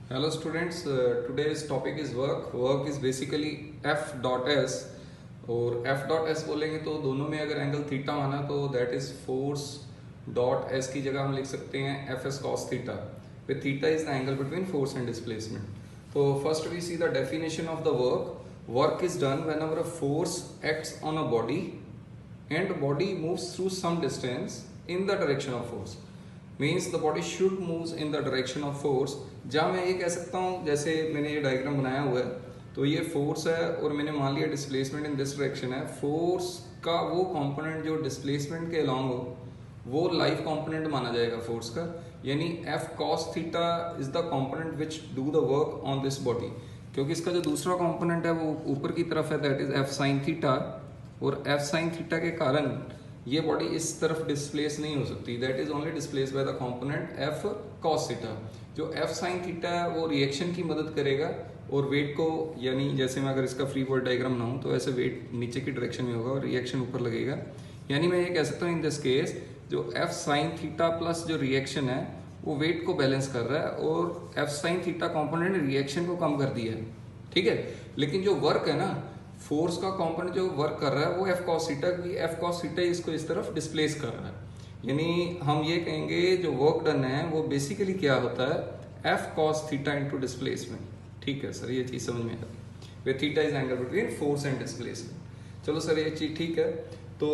Hello students, today's topic is work. Work is basically F dot S और F dot S बोलेंगे तो दोनों में अगर एंगल थीटा माना तो that is force dot S की जगह हम लिख सकते हैं F S cos theta with theta is the angle between force and displacement. तो first we see the definition of the work. Work is done whenever a force acts on a body and body moves through some distance in the direction of force. Means the body should move in the direction of force. जहाँ मैं ये कह सकता हूँ, जैसे मैंने ये diagram बनाया हुआ है तो ये फोर्स है और मैंने मान लिया डिस्प्लेसमेंट इन दिस डायरेक्शन है. फोर्स का वो कंपोनेंट जो डिस्प्लेसमेंट के अलॉन्ग हो वो लाइफ कंपोनेंट माना जाएगा फोर्स का. यानी F cos theta is the component which do the work on this body. क्योंकि इसका जो दूसरा कंपोनेंट है वो ऊपर की तरफ है, that is F sine theta. और एफ साइन थीटा के कारण ये बॉडी इस तरफ डिस्प्लेस नहीं हो सकती, that is only displace by the component F cos theta. जो एफ साइन थीटा है वो रिएक्शन की मदद करेगा और वेट को, यानी जैसे मैं अगर इसका फ्री बॉडी डायग्राम बनाऊं तो ऐसे वेट नीचे की डायरेक्शन में होगा और रिएक्शन ऊपर लगेगा. यानी मैं ये कह सकता हूँ इन दिस केस जो एफ साइन थीटा प्लस जो रिएक्शन है वो वेट को बैलेंस कर रहा है और एफ साइन थीटा कंपोनेंट ने रिएक्शन को कम कर दिया है. ठीक है, लेकिन जो वर्क है ना, फोर्स का कंपोनेंट जो वर्क कर रहा है वो एफ कॉस थीटा, की एफ कॉस थीटा इसको इस तरफ डिस्प्लेस कर रहा है. यानी हम ये कहेंगे जो वर्क डन है वो बेसिकली क्या होता है, F cos theta into displacement. ठीक है सर, ये चीज समझ में आ गई. Where theta is angle between force and displacement. चलो सर, ये चीज ठीक है. तो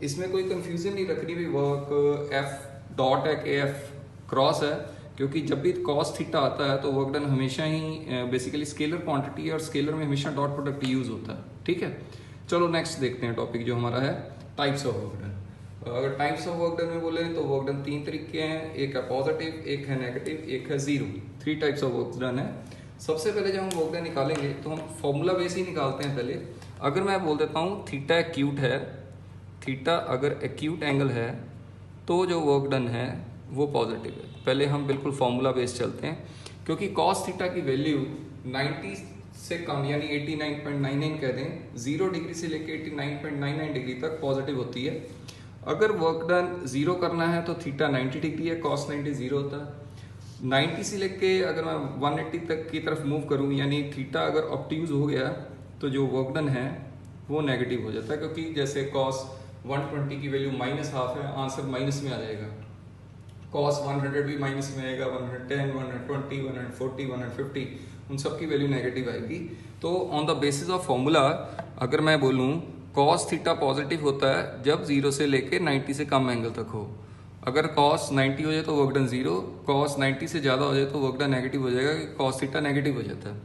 इसमें कोई कंफ्यूजन नहीं रखनी भी वर्क एफ डॉट है कि एफ क्रॉस है, क्योंकि जब भी कॉस थीटा आता है तो वर्क डन हमेशा ही बेसिकली स्केलर क्वांटिटी है और स्केलर में हमेशा डॉट प्रोडक्ट यूज होता है. ठीक है, चलो नेक्स्ट देखते हैं टॉपिक जो हमारा है टाइप्स ऑफ वर्क डन. अगर टाइप्स ऑफ वर्क डन में बोले तो वर्क डन तीन तरीके हैं, एक है पॉजिटिव, एक है नेगेटिव, एक है zero. Three types of work done है. सबसे पहले जब हम वर्क डन निकालेंगे तो हम फॉर्मूला बेस ही निकालते हैं. पहले अगर मैं बोल देता हूँ थीटा एक्यूट है, थीटा अगर एक्यूट एंगल है तो जो वर्क डन है वो पॉजिटिव है. पहले हम बिल्कुल फॉर्मूला बेस चलते हैं, क्योंकि कॉस थीटा की वैल्यू 90 से कम यानी 89.99 कह दें, 0 डिग्री से लेकर 89.99 डिग्री तक पॉजिटिव होती है. अगर वर्क डन जीरो करना है तो थीटा 90 डिग्री है, कॉस 90 जीरो होता है. 90 से लेके अगर मैं 180 तक की तरफ मूव करूं यानी थीटा अगर ऑब्ट्यूज हो गया तो जो वर्क डन है वो नेगेटिव हो जाता है, क्योंकि जैसे कॉस 120 की वैल्यू माइनस हाफ है, आंसर माइनस में आ जाएगा. कॉस 100 भी माइनस में आएगा, 110, 120, 140, 150 उन सब की वैल्यू नेगेटिव आएगी. तो on the basis of formula अगर मैं बोलूँ कॉस थीटा पॉजिटिव होता है जब 0 से लेके 90 से कम एंगल तक हो. अगर कॉस 90 हो जाए तो वर्क डन जीरो, कॉस 90 से ज़्यादा हो जाए तो वर्क डन नेगेटिव हो जाएगा, कि कॉस थीटा नेगेटिव हो जाता है.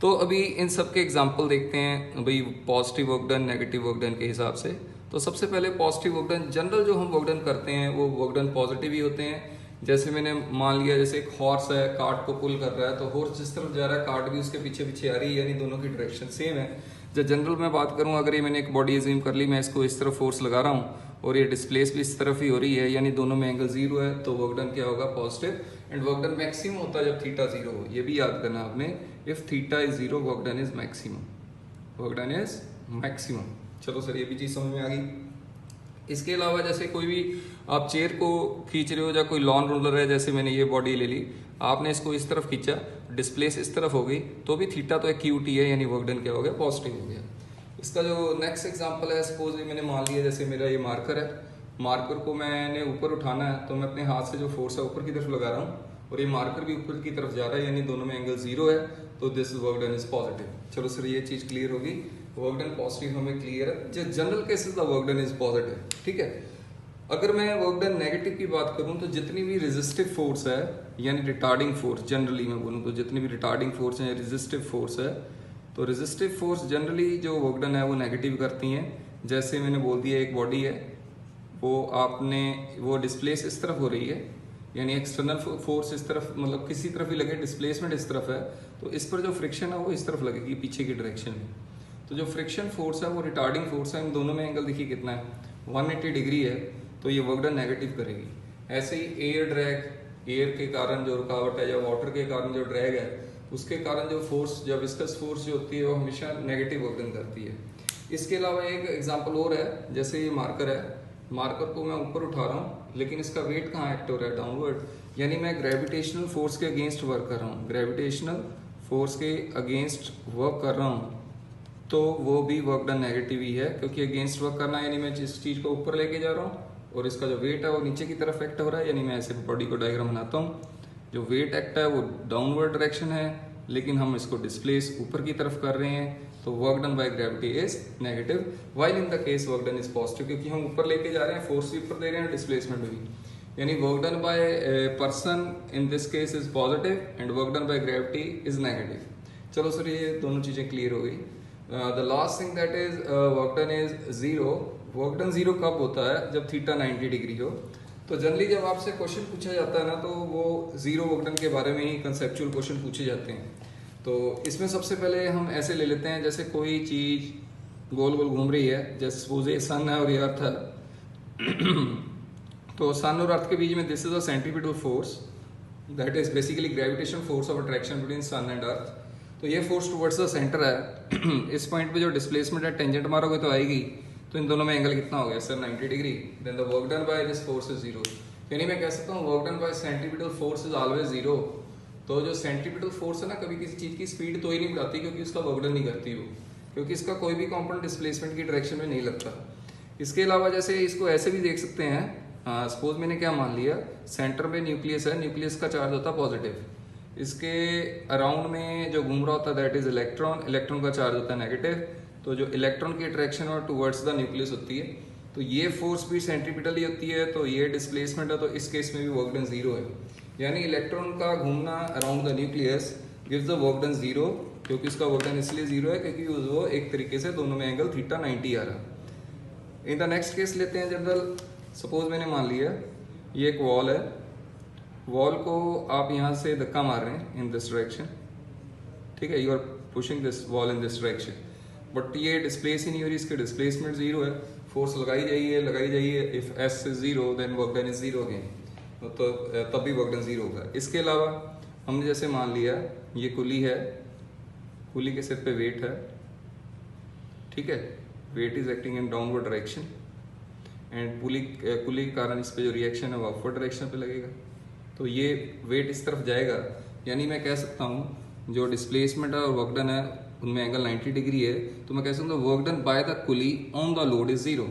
तो अभी इन सब के एग्जाम्पल देखते हैं भाई positive work done, negative work done के हिसाब से. तो सबसे पहले पॉजिटिव वर्क डन, जनरल जो हम वर्क डन करते हैं वो वर्क डन पॉजिटिव ही होते हैं. जैसे मैंने मान लिया जैसे एक हॉर्स है, कार्ट को पुल कर रहा है तो हॉर्स जिस तरफ जा रहा है कार्ट भी उसके पीछे पीछे आ रही है, यानी दोनों की डायरेक्शन सेम है. जब जनरल मैं बात करूं, अगर ये मैंने एक बॉडी एज्यूम कर ली, मैं इसको इस तरफ फोर्स लगा रहा हूं और ये डिस्प्लेस भी इस तरफ ही हो रही है, यानी दोनों में एंगल जीरो है, तो वर्क डन क्या होगा, positive. And work done maximum होता है जब थीटा जीरो हो, ये भी याद करना आपने. If theta is zero work done is maximum, work done is maximum. चलो सर, ये भी चीज समझ में आ गई. इसके अलावा जैसे कोई भी आप चेयर को खींच रहे हो या कोई लॉन रोलर है, जैसे मैंने ये बॉडी ले ली, आपने इसको इस तरफ खींचा, डिस्प्लेस इस तरफ हो गई, तो भी थीटा तो एक्यूट ही है, यानी वर्क डन क्या हो गया, पॉजिटिव हो गया. इसका जो नेक्स्ट एग्जांपल है, सपोज मैंने मान लिया जैसे मेरा ये मार्कर है, मार्कर को मैंने ऊपर उठाना है तो मैं अपने हाथ से जो फोर्स है ऊपर की तरफ लगा रहा हूँ और ये मार्कर भी ऊपर की तरफ जा रहा है, यानी दोनों में एंगल जीरो है, तो this work done is positive. चलो सर, ये चीज क्लियर होगी. वर्क डन पॉजिटिव हमें क्लियर है. जो general cases the work done is positive. ठीक है, अगर मैं वर्क डन नेगेटिव की बात करूं तो जितनी भी रेजिस्टिव फोर्स है यानी रिटार्डिंग फोर्स, जनरली मैं बोलूं तो जितनी भी रिटार्डिंग फोर्स है, रेजिस्टिव फोर्स है, तो रेजिस्टिव फोर्स जनरली जो वर्क डन है वो नेगेटिव करती हैं. जैसे मैंने बोल दिया एक बॉडी है, वो आपने वो डिस्प्लेस इस तरफ हो रही है, यानी एक्सटर्नल फोर्स इस तरफ, मतलब किसी तरफ ही लगे, डिस्प्लेसमेंट इस तरफ है, तो इस पर जो फ्रिक्शन है वो इस तरफ लगेगी पीछे की डायरेक्शन में. तो जो फ्रिक्शन फोर्स है वो रिटार्डिंग फोर्स है, इन दोनों में एंगल देखिए कितना है, 180 डिग्री है, तो ये वर्क डन नेगेटिव करेगी. ऐसे ही एयर ड्रैग, एयर के कारण जो रुकावट है या वाटर के कारण जो ड्रैग है उसके कारण जो फोर्स, जब विस्कस फोर्स जो होती है वो हमेशा नेगेटिव वर्क डन करती है. इसके अलावा एक एग्जांपल और है, जैसे ये मार्कर है, मार्कर को मैं ऊपर उठा रहा हूँ लेकिन इसका वेट कहाँ एक्ट हो रहा है, डाउनवर्ड, यानी मैं ग्रेविटेशनल फोर्स के अगेंस्ट वर्क कर रहा हूँ, ग्रेविटेशनल फोर्स के अगेंस्ट वर्क कर रहा हूँ, तो वो भी वर्क डन नेगेटिव ही है, क्योंकि अगेंस्ट वर्क करना यानी मैं जिस चीज़ को ऊपर लेके जा रहा हूँ और इसका जो वेट है वो नीचे की तरफ एक्ट हो रहा है। यानी मैं ऐसे बॉडी को डायग्राम बनाता हूँ, जो वेट एक्ट है वो डाउनवर्ड डायरेक्शन है, लेकिन हम इसको डिस्प्लेस ऊपर की तरफ कर रहे हैं, तो work done by gravity is negative, while in the case work done is positive, क्योंकि हम ऊपर लेके जा रहे हैं, फोर्स भी ऊपर दे रहे हैं, डिस्प्लेसमेंट भी। यानी work done by person in this case is positive and work done by gravity is negative. चलो सर, ये दोनों चीज़ें क्लियर हो गई। The last thing that is work done is zero. Work done zero कब होता है? जब थीटा 90 डिग्री हो। तो जनरली जब आपसे क्वेश्चन पूछा जाता है ना, तो वो जीरो वर्क डन के बारे में ही कंसेप्चुअल क्वेश्चन पूछे जाते हैं। तो इसमें सबसे पहले हम ऐसे ले लेते हैं, जैसे कोई चीज़ गोल गोल घूम रही है, जैसे सपोज ये सन है और ये अर्थ है। तो सन और अर्थ के बीच में this is a centripetal force, that is basically gravitation force of attraction between sun and earth. तो ये फोर्स टुवर्ड्स द सेंटर है। इस पॉइंट पे जो डिस्प्लेसमेंट है, टेंजेंट मारोगे तो आएगी, तो इन दोनों में एंगल कितना हो गया sir? 90 degree. Then the work done by this force is zero. यानी मैं कह सकता हूँ work done by centripetal force is always zero. तो जो सेंट्रीपिटल फोर्स है ना, कभी किसी चीज़ की स्पीड तो ही नहीं बढ़ाती, क्योंकि उसका वर्क डन नहीं करती वो, क्योंकि इसका कोई भी कॉम्पोनेंट डिस्प्लेसमेंट की डायरेक्शन में नहीं लगता। इसके अलावा जैसे इसको ऐसे भी देख सकते हैं, सपोज मैंने क्या मान लिया, सेंटर में न्यूक्लियस है, न्यूक्लियस का चार्ज होता है पॉजिटिव, इसके अराउंड में जो घूम रहा होता है दैट इज इलेक्ट्रॉन, इलेक्ट्रॉन का चार्ज होता है नेगेटिव। तो जो इलेक्ट्रॉन की अट्रैक्शन और टुवर्ड्स द न्यूक्लियस होती है, तो ये फोर्स भी सेंट्रीपिटल ही होती है, तो ये डिस्प्लेसमेंट है, तो इस केस में भी वर्क डन जीरो है। यानी इलेक्ट्रॉन का घूमना around the nucleus gives the work done zero, क्योंकि इसका वर्क डन इसलिए जीरो है क्योंकि वो एक तरीके से दोनों में एंगल थीटा 90 आ रहा। इन द नेक्स्ट केस लेते हैं जनरल। सपोज मैंने मान लिया ये एक वॉल है, वॉल को आप यहाँ से धक्का मार रहे हैं इन दिस डायरेक्शन, ठीक है, you are pushing this wall in this direction, but ये डिस्प्लेस ही नहीं हो रही, इसके डिस्प्लेसमेंट जीरो है, फोर्स लगाई जाइए, if S is zero then work done is zero again, तो तब भी वर्क डन जीरो होगा। इसके अलावा हमने जैसे मान लिया ये कुली है, कुली के सिर पे वेट है, ठीक है, weight is acting in downward direction and कुली के कारण इस पे जो रिएक्शन है वो अपवर्ड डायरेक्शन पे लगेगा, तो ये वेट इस तरफ जाएगा। यानी मैं कह सकता हूँ जो डिस्प्लेसमेंट है और वर्क डन है उनमें एंगल 90 डिग्री है, तो मैं कह सकता हूँ work done by the coolie on the load is zero.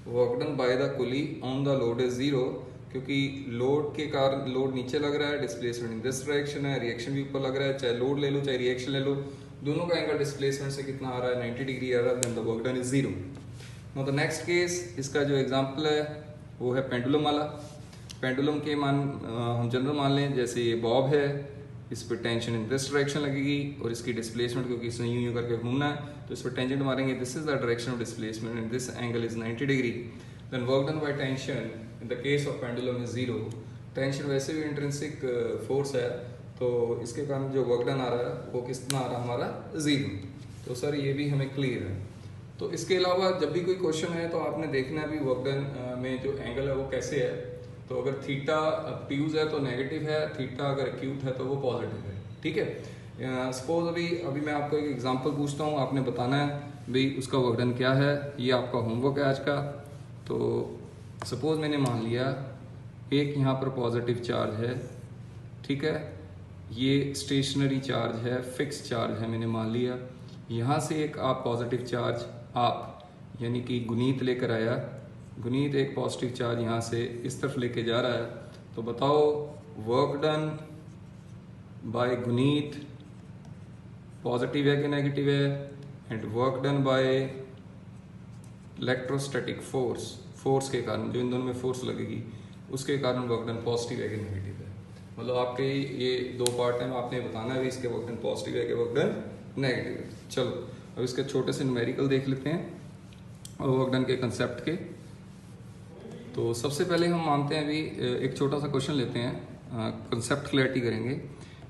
Work done by the coolie on the load is zero, क्योंकि लोड के कारण, लोड नीचे लग रहा है, डिस्प्लेसमेंट इन दिस डायरेक्शन है, रिएक्शन भी ऊपर लग रहा है, चाहे लोड ले लो चाहे रिएक्शन ले लो, दोनों का एंगल डिस्प्लेसमेंट से कितना आ रहा है? 90 डिग्री आ रहा है, then the work done is zero. The next case, इसका जो एग्जाम्पल है वो है पेंडुलम वाला। पेंडुलम के हम जनरल मान लें, जैसे ये बॉब है, इस पर टेंशन इन दिस डायरेक्शन लगेगी और इसकी डिस्प्लेसमेंट, क्योंकि इसने यूं करके घूमना है, तो इस पर टेंजेंट मारेंगे, this is the direction of displacement and this angle is 90 degree. Then work done by tension in the case of pendulum is zero. Tension वैसे भी इंट्रिंसिक फोर्स है, तो इसके कारण जो वर्क डन आ रहा है वो कितना आ रहा है हमारा? जीरो। तो सर ये भी हमें क्लियर है। तो इसके अलावा जब भी कोई क्वेश्चन है तो आपने देखना है भी वर्क डन में जो एंगल है वो कैसे है। तो अगर थीटा प्यूज है तो नेगेटिव है, थीटा अगर एक्यूट है तो वो पॉजिटिव है, ठीक है। सपोज अभी मैं आपको एक एग्जांपल पूछता हूँ, आपने बताना है भाई उसका वर्क डन क्या है। ये आपका होमवर्क है आज का। तो सपोज मैंने मान लिया एक यहाँ पर पॉजिटिव चार्ज है, ठीक है, ये स्टेशनरी चार्ज है, फिक्स चार्ज है, मैंने मान लिया। यहाँ से एक आप पॉजिटिव चार्ज आप यानी कि गुनीत लेकर आया, गुनीत एक पॉजिटिव चार्ज यहाँ से इस तरफ लेके जा रहा है, तो बताओ work done bye Guneet positive है कि नेगेटिव है? And work done by electrostatic force के कारण, जो इन दोनों में फोर्स लगेगी उसके कारण वर्क डन पॉजिटिव है कि नेगेटिव है। मतलब आपके ये दो पार्ट हैं, आपने बताना है इसके वर्क डन पॉजिटिव है कि वर्क डन नेगेटिव है। चलो अब इसके छोटे से न्यूमेरिकल देख लेते हैं और वर्क डन के कंसेप्ट के। तो सबसे पहले हम मानते हैं अभी एक छोटा सा क्वेश्चन लेते हैं, कंसेप्ट क्लैरिटी करेंगे।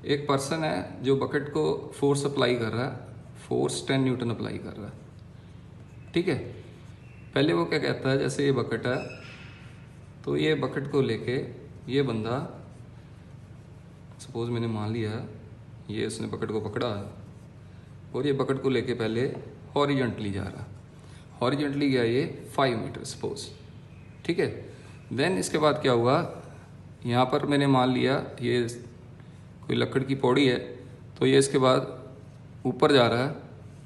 एक पर्सन है जो बकेट को फोर्स अप्लाई कर रहा है, फोर्स 10 न्यूटन अप्लाई कर रहा है, ठीक है। पहले वो क्या कहता है, जैसे ये बकेट है तो ये बकेट को लेके ये बंदा, सपोज मैंने मान लिया ये उसने बकेट को पकड़ा है और ये बकेट को लेके पहले हॉरिजॉन्टली जा रहा, हॉरिजॉन्टली गया ये 5 मीटर सपोज, ठीक है। देन इसके बाद क्या हुआ, यहाँ पर मैंने मान लिया ये कोई लकड़ की पौड़ी है, तो ये इसके बाद ऊपर जा रहा है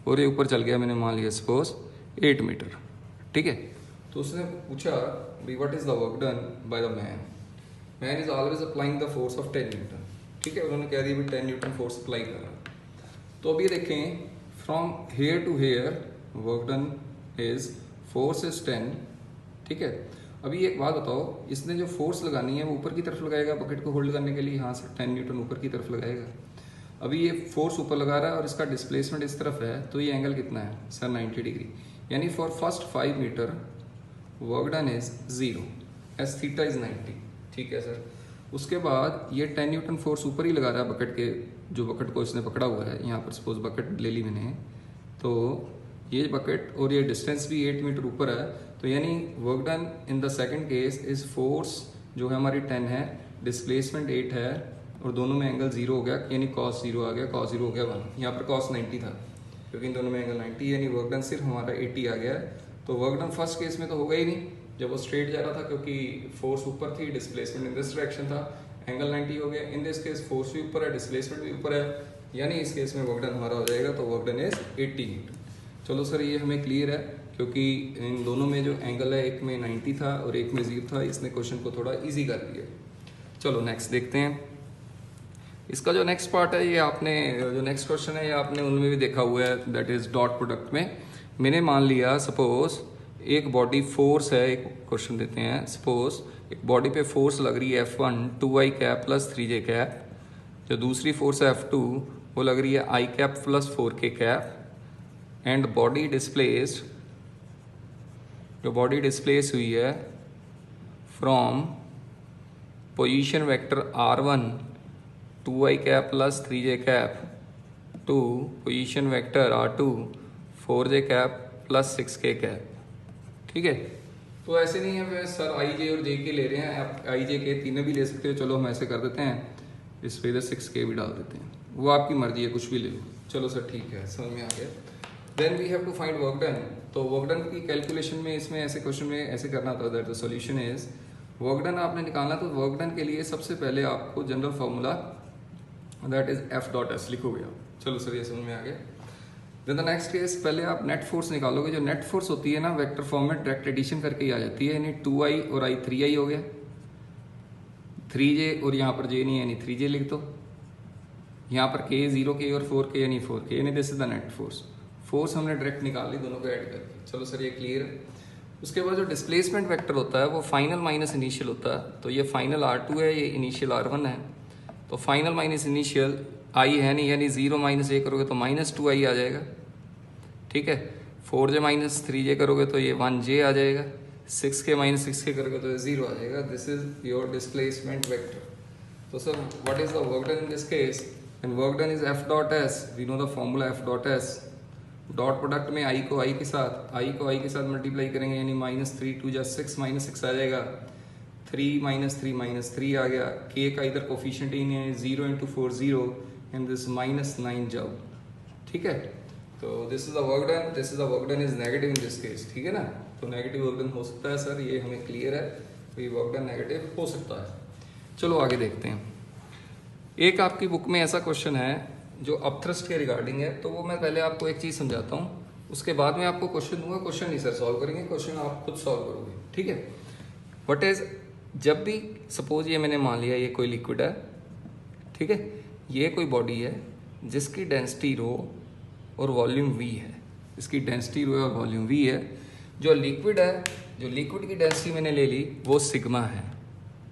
और ये ऊपर चल गया, मैंने मान लिया सपोज 8 मीटर, ठीक है। तो उसने पूछा भाई what is the work done by the man, man is always applying the force of 10 Newton, ठीक है। उन्होंने कह दिया भाई 10 न्यूटन फोर्स अप्लाई कर रहा है। तो अभी देखें from here to here work done is force is 10, ठीक है। अभी एक बात बताओ, इसने जो फोर्स लगानी है वो ऊपर की तरफ लगाएगा बकेट को होल्ड करने के लिए, यहाँ से 10 न्यूटन ऊपर की तरफ लगाएगा। अभी ये फोर्स ऊपर लगा रहा है और इसका डिस्प्लेसमेंट इस तरफ है, तो ये एंगल कितना है सर 90 डिग्री, यानी for first 5 metre work done is 0, s theta is 90, ठीक है सर। उसके बाद ये 10 न्यूटन फोर्स ऊपर ही लगा रहा है बकेट के, जो बकेट को इसने पकड़ा हुआ है, यहाँ पर सपोज बकेट ले ली मैंने, तो ये बकेट और ये डिस्टेंस भी 8 मीटर ऊपर है, तो यानी work done in the second case is force जो है हमारी 10 है, डिस्प्लेसमेंट 8 है और दोनों में एंगल 0 हो गया, यानी cos 0 आ गया, cos 0 हो गया 1, यहाँ पर cos 90 था क्योंकि इन दोनों में एंगल 90, यानी वर्क डन सिर्फ हमारा 80 आ गया। तो वर्क डन फर्स्ट केस में तो होगा ही नहीं जब वो स्ट्रेट जा रहा था, क्योंकि फोर्स ऊपर थी, डिस्प्लेसमेंट इन दिस डायरेक्शन था, एंगल 90 हो गया। इन दिस केस फोर्स भी ऊपर है, डिस्प्लेसमेंट भी ऊपर है, यानी इस केस में वर्क डन हमारा हो जाएगा, तो वर्क डन इज 80 न्यूटन। चलो सर ये हमें क्लियर है, क्योंकि इन दोनों में जो एंगल है एक में 90 था और एक में 0 था, इसने क्वेश्चन को थोड़ा इजी कर दिया। चलो नेक्स्ट देखते हैं। इसका जो नेक्स्ट पार्ट है, ये आपने जो नेक्स्ट क्वेश्चन है ये आपने उनमें भी देखा हुआ है, दैट इज डॉट प्रोडक्ट में। मैंने मान लिया सपोज एक बॉडी फोर्स है, एक क्वेश्चन देते हैं, सपोज एक बॉडी पे फोर्स लग रही है F1 2i cap plus 3j cap, जो दूसरी फोर्स है F2 वो लग रही है i cap plus 4k cap, and body displaced, जो बॉडी डिस्प्लेस हुई है from position vector R1 2i cap plus 3j cap to position vector R2 4j cap plus 6k cap, ठीक है। तो ऐसे नहीं है वे सर i j और j के ले रहे हैं, आप i j के तीनों भी ले सकते हो, चलो हम ऐसे कर देते हैं, इस पे 6k भी डाल देते हैं, वो आपकी मर्जी है, कुछ भी ले लो। चलो सर ठीक है, समझ में आ गया। Then we have to find work done. तो वर्क डन की कैलकुलेशन में इसमें ऐसे क्वेश्चन में ऐसे करना था, that the solution is work done आपने निकालना, तो वर्क डन के लिए सबसे पहले आपको general formula that is F dot S लिखोगे आप। चलो सर ये समझ में आ गया। देन द नेक्स्ट केस, पहले आप नेट फोर्स निकालोगे, जो नेट फोर्स होती है ना वेक्टर फॉर्म में डायरेक्ट एडिशन करके ही आ जाती है, यानी 2i और i 3i हो गया, 3j और यहाँ पर j नहीं है यानी 3j लिख दो, यहाँ पर k 0k और 4k यानी 4k, यानी this is the net force. Force हमने डायरेक्ट निकाल ली दोनों को ऐड करके। चलो सर ये क्लियर है। उसके बाद जो डिस्प्लेसमेंट वेक्टर होता है वो फाइनल माइनस इनिशियल होता है, तो ये फाइनल R2 है, ये इनिशियल R1 है, तो फाइनल माइनस इनिशियल I है नहीं, यानी 0 माइनस a करोगे तो -2i आ जाएगा, ठीक है। 4j माइनस 3j करोगे तो ये 1j आ जाएगा, 6k माइनस 6k करोगे तो ये 0 आ जाएगा। This is your displacement vector. तो sir what is the work done in this case, and work done is F dot S, we know the formula F dot S, dot product में i को i के साथ multiply करेंगे, यानी -3 2 जा 6 -6 आ जाएगा, 3 -3 -3 आ गया, k का इधर कोफिशिएंट ही नहीं है, 0 इंटू 4 0 एंड दिस -9 जब, ठीक है। तो this is the work done, this is the work done is negative in this case, ठीक है ना। तो नेगेटिव वर्क डन हो सकता है सर, ये हमें क्लियर है, तो ये वर्क डन नेगेटिव हो सकता है। चलो आगे देखते हैं। एक आपकी बुक में ऐसा क्वेश्चन है जो अपथ्रस्ट के रिगार्डिंग है, तो वो मैं पहले आपको एक चीज़ समझाता हूँ, उसके बाद में आपको क्वेश्चन दूंगा। क्वेश्चन नहीं सर सॉल्व करेंगे, क्वेश्चन आप खुद सॉल्व करोगे, ठीक है। व्हाट इज, जब भी सपोज ये मैंने मान लिया ये कोई लिक्विड है, ठीक है, ये कोई बॉडी है जिसकी डेंसिटी रो और वॉल्यूम v है, इसकी डेंसिटी रो और वॉल्यूम v है। जो लिक्विड है, जो लिक्विड की डेंसिटी मैंने ले ली वो सिग्मा है,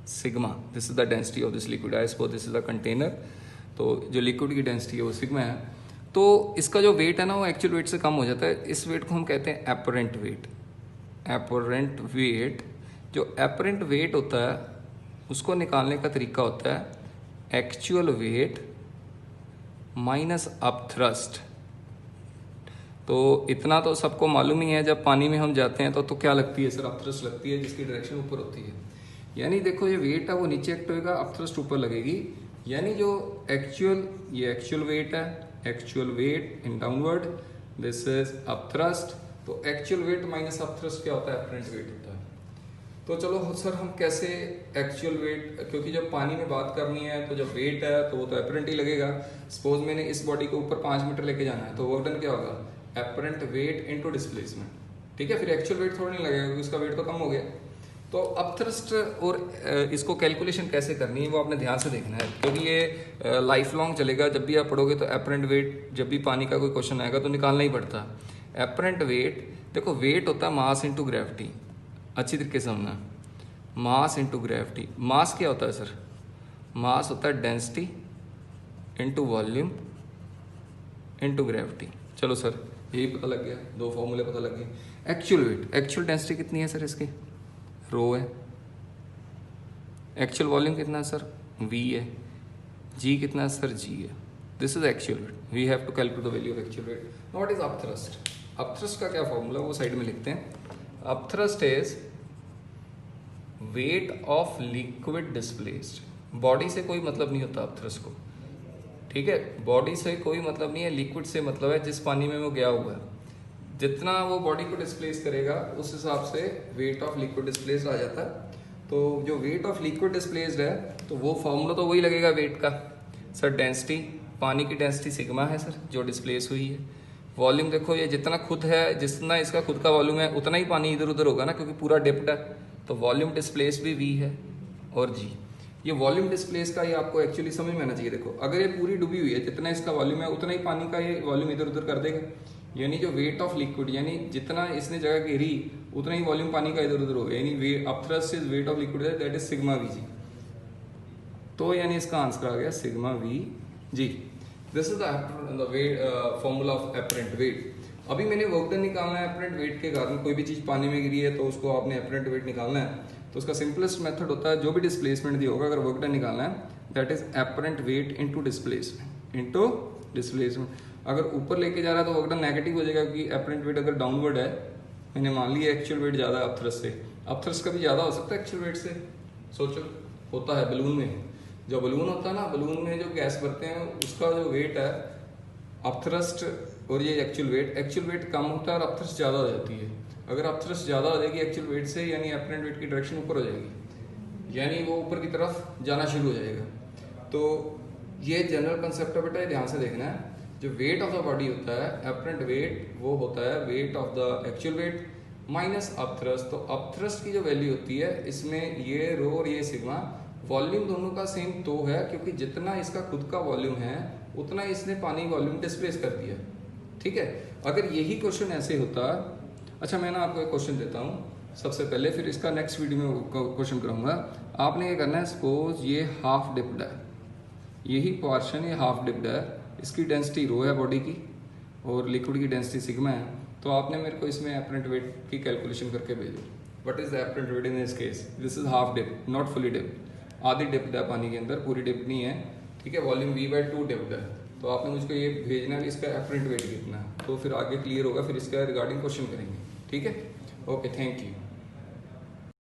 sigma, this is the density of this liquid, I suppose this is the container, तो जो लिक्विड की डेंसिटी है वो सिग्मा है। तो इसका जो वेट है ना वो एक्चुअल वेट से कम हो जाता है, इस वेट को हम कहते हैं एपरेंट वेट। एपरेंट वेट, जो एपरेंट वेट होता है उसको निकालने का तरीका होता है एक्चुअल वेट माइनस अपथ्रस्ट। तो इतना तो सबको मालूम ही है, जब पानी में हम जाते हैं तो क्या लगती है सर, अपथ्रस्ट लगती है, जिसकी डायरेक्शन ऊपर होती है। यानी देखो ये वेट है वो नीचे एक्ट होगा, अपथ्रस्ट ऊपर लगेगी, यानी जो एक्चुअल, ये एक्चुअल वेट है, actual wait in downward, this is upthrust. तो एक्चुअल वेट माइनस अपथ्रस्ट क्या होता है, एपरेंट वेट होता है। तो चलो सर हम कैसे एक्चुअल वेट, क्योंकि जब पानी में बात करनी है तो जब वेट है तो वो तो एपरेंट ही लगेगा। सपोज मैंने इस बॉडी को ऊपर 5 मीटर लेके जाना है तो वर्क डन क्या होगा, एपरेंट वेट इनटू डिस्प्लेसमेंट, ठीक है। फिर एक्चुअल वेट थोड़ा नहीं लगेगा क्योंकि उसका वेट तो कम हो गया। तो अब थ्रस्ट और इसको कैलकुलेशन कैसे करनी है वो आपने ध्यान से देखना है, क्योंकि ये लाइफ लॉन्ग चलेगा। जब भी आप पढ़ोगे तो एपरेंट वेट, जब भी पानी का कोई क्वेश्चन आएगा तो निकालना ही पड़ता है। एपरेंट वेट, देखो वेट होता है मास इंटू ग्रेविटी, अच्छी तरीके से समझना, मास इंटू ग्रेविटी। मास क्या होता है सर, मास होता है density into volume into gravity. चलो सर यही पता लग गया, दो फॉर्मूले पता लग गए। एक्चुअल वेट, एक्चुअल डेंसिटी कितनी है सर इसकी, रो है। एक्चुअल वॉल्यूम कितना है सर, वी है। जी कितना है सर, जी है। This is actual weight, we have to calculate the value of actual weight. What is upthrust, upthrust का क्या फॉर्मूला वो साइड में लिखते हैं। Upthrust is weight of liquid displaced. Body से कोई मतलब नहीं होता अपथ्रस्ट को, ठीक है, बॉडी से कोई मतलब नहीं है, लिक्विड से मतलब है जिस पानी में वो गया हुआ है। जितना वो बॉडी को डिस्प्लेस करेगा उस हिसाब से वेट ऑफ लिक्विड डिस्प्लेस्ड आ जाता है। तो जो वेट ऑफ लिक्विड डिस्प्लेस्ड है तो वो फॉर्मूला तो वही लगेगा वेट का सर, डेंसिटी, पानी की डेंसिटी सिग्मा है सर जो डिस्प्लेस हुई है। वॉल्यूम देखो ये जितना खुद है, जितना इसका खुद का वॉल्यूम है उतना ही पानी इधर उधर होगा ना, क्योंकि पूरा डिप्ड है, तो वॉल्यूम डिस्प्लेस भी वी है। और जी, ये वॉल्यूम डिस्प्लेस का ये आपको एक्चुअली समझ में आना चाहिए। देखो अगर ये पूरी डूबी हुई है, जितना इसका वॉल्यूम है उतना ही पानी का ये वॉल्यूम इधर उधर कर देगा। यानी जो वेट ऑफ लिक्विड, यानी जितना इसने जगह घेरी उतना ही वॉल्यूम पानी का इधर उधर होगा। यानी upthrust is weight of liquid that is sigma we जी। तो यानी इसका आंसर आ गया sigma we ji. This is the wait formula of apparent wait. अभी मैंने वर्क डन निकालना है एपरेंट वेट के कारण। कोई भी चीज पानी में गिरी है तो उसको आपने एपरेंट वेट निकालना है। तो उसका सिंपलेस्ट मेथड होता है, जो भी डिस्प्लेसमेंट दिया होगा अगर वर्क डन निकालना है, that is apparent weight into displacement, into displacement. अगर ऊपर लेके जा रहा है तो वर्क डन नेगेटिव हो जाएगा, क्योंकि एपरेंट वेट अगर डाउनवर्ड है, मैंने मान लिया एक्चुअल वेट ज्यादा है अपथ्रस्ट से, अपथ्रस्ट का भी ज्यादा हो सकता है एक्चुअल वेट से। सोचो होता है बलून में, जो बलून होता है ना, बलून में जो गैस भरते हैं उसका जो वेट है अपथ्रस्ट और ये एक्चुअल वेट कम होता है और अपथ्रस्ट ज्यादा हो जाती है। अगर अपथ्रस्ट ज्यादा हो जाएगी एक्चुअल वेट से, यानी एपरेंट वेट की डायरेक्शन ऊपर हो जाएगी, यानी वो ऊपर की तरफ जाना शुरू हो जाएगा। तो ये जनरल कंसेप्ट है बेटा, ध्यान से देखना है। जो वेट ऑफ द बॉडी होता है एपरेंट वेट, वो होता है weight of the actual wait minus upthrust. तो अपथ्रस्ट की जो वैल्यू होती है इसमें ये रो और ये सिग्मा, वॉल्यूम दोनों का सेम तो है, क्योंकि जितना इसका खुद का वॉल्यूम है उतना इसने पानी वॉल्यूम डिस्प्लेस कर दिया, ठीक है। अगर यही क्वेश्चन ऐसे होता, अच्छा मैं ना आपको एक क्वेश्चन देता हूँ सबसे पहले, फिर इसका नेक्स्ट वीडियो में क्वेश्चन करूँगा। आपने क्या करना है, सपोज ये हाफ डिप्ड है, यही पोर्शन ये हाफ डिप्ड है, इसकी डेंसिटी रो है बॉडी की और लिक्विड की डेंसिटी सिग्मा है। तो आपने मेरे को इसमें एपरेंट वेट की कैलकुलेशन करके भेजो। What is the apparent wait in this case, this is half dipped not fully dipped, आधी डिप्ड है पानी के अंदर, पूरी डिप्ड नहीं है, ठीक है। वॉल्यूम V/2 डिप्ड है। तो आपने मुझको ये भेजना है कि इसका एपरेंट वेट कितना है, तो फिर आगे क्लियर होगा, फिर इसका रिगार्डिंग क्वेश्चन करेंगे, ठीक है। Okay, thank you.